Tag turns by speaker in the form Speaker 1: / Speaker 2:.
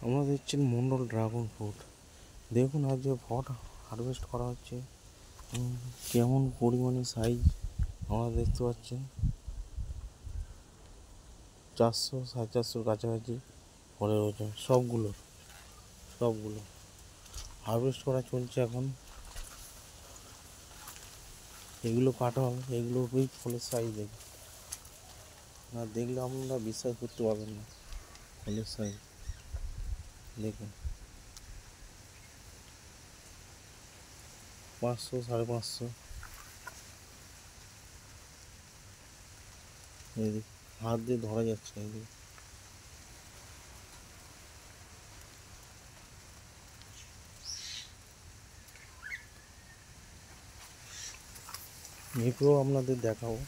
Speaker 1: আমরা দেখছেন Mondal dragon fruit. দেখুন আজ যে ফল হারভেস্ট করা হচ্ছে, কেমন পরিমাণে সাইজ আমরা দেখতে পাচ্ছেন। 400-450 কাছাকাছি ফলের ওজন। সবগুলো হারভেস্ট করা চলছে এখন। এগুলো কাটা হবে, এগুলো ওই ফলের সাইজ দেখুন, না দেখলে আপনারা বিশ্বাস করতে পারবেন না। ফলের সাইজ দেখুন, 500-550। হাত দিয়ে ধরা যাচ্ছে না। এগুলো আপনাদের দেখাবো।